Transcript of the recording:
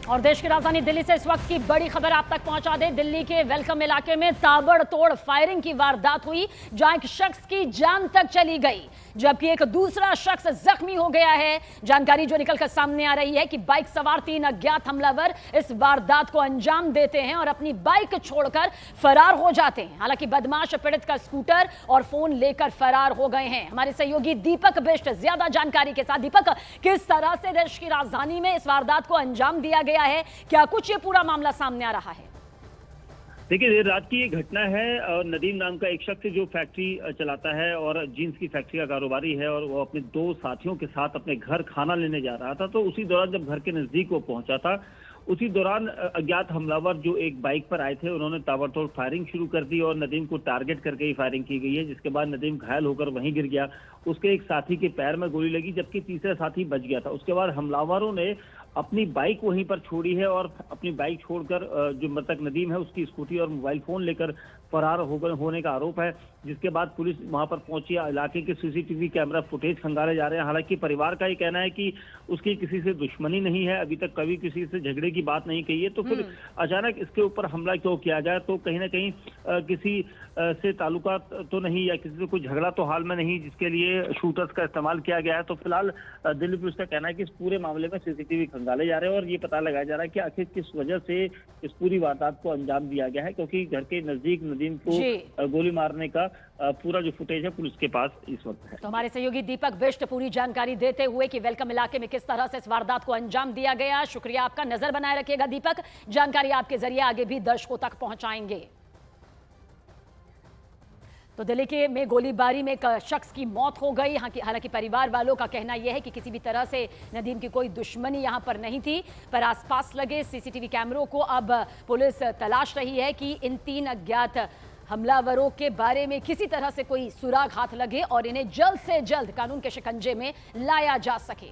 और देश की राजधानी दिल्ली से इस वक्त की बड़ी खबर आप तक पहुंचा दें। दिल्ली के वेलकम इलाके में ताबड़तोड़ फायरिंग की वारदात हुई, जहां एक शख्स की जान तक चली गई, जबकि एक दूसरा शख्स जख्मी हो गया है। जानकारी जो निकलकर सामने आ रही है कि बाइक सवार 3 अज्ञात हमलावर इस वारदात को अंजाम देते हैं और अपनी बाइक छोड़कर फरार हो जाते हैं। हालांकि बदमाश पीड़ित का स्कूटर और फोन लेकर फरार हो गए हैं। हमारे सहयोगी दीपक बिष्ट ज्यादा जानकारी के साथ। दीपक, किस तरह से देश की राजधानी में इस वारदात को अंजाम दिया गया है, क्या कुछ ये पूरा मामला सामने आ रहा है? देखिए, देर रात की ये घटना है और नदीम नाम का एक शख्स जो फैक्ट्री चलाता है और जीन्स की फैक्ट्री का कारोबारी है, और वो अपने 2 साथियों के साथ अपने घर खाना लेने जा रहा था। तो उसी दौरान जब घर के नजदीक वो पहुंचा था, उसी दौरान अज्ञात हमलावर जो एक बाइक पर आए थे, उन्होंने ताबड़तोड़ फायरिंग शुरू कर दी और नदीम को टारगेट करके ही फायरिंग की गई है, जिसके बाद नदीम घायल होकर वहीं गिर गया। उसके एक साथी के पैर में गोली लगी, जबकि तीसरा साथी बच गया था। उसके बाद हमलावरों ने अपनी बाइक वहीं पर छोड़ी है और अपनी बाइक छोड़कर जो मृतक नदीम है उसकी स्कूटी और मोबाइल फोन लेकर फरार होने का आरोप है। जिसके बाद पुलिस वहां पर पहुंची, इलाके के सीसीटीवी कैमरा फुटेज खंगाले जा रहे हैं। हालांकि परिवार का ये कहना है कि उसकी किसी से दुश्मनी नहीं है, अभी तक कभी किसी से झगड़े की बात नहीं कही है। तो फिर अचानक इसके ऊपर हमला क्यों किया जाए? तो कहीं ना कहीं किसी से ताल्लुका तो नहीं या किसी से कोई झगड़ा तो हाल में नहीं जिसके लिए शूटर्स का इस्तेमाल किया गया है। तो फिलहाल दिल्ली पुलिस का कहना है कि इस पूरे मामले में सीसीटीवी खंगाले जा रहे हैं और ये पता लगाया जा रहा है कि आखिर किस वजह से इस पूरी वारदात को अंजाम दिया गया है, क्योंकि घर के नजदीक नदीम को गोली मारने का पूरा जो फुटेज है पुलिस के पास इस वक्त है। तो हमारे सहयोगी दीपक बिष्ट पूरी जानकारी देते हुए कि वेलकम इलाके में किस तरह से इस वारदात को अंजाम दिया गया। शुक्रिया आपका। नजर बनाए रखिएगा दीपक, जानकारी आपके जरिए आगे भी दर्शकों तक पहुंचाएंगे। तो दिल्ली के में गोलीबारी में एक शख्स की मौत हो गई। हालांकि परिवार वालों का कहना यह है कि किसी भी तरह से नदीम की कोई दुश्मनी यहां पर नहीं थी, पर आसपास लगे सीसीटीवी कैमरों को अब पुलिस तलाश रही है कि इन 3 अज्ञात हमलावरों के बारे में किसी तरह से कोई सुराग हाथ लगे और इन्हें जल्द से जल्द कानून के शिकंजे में लाया जा सके।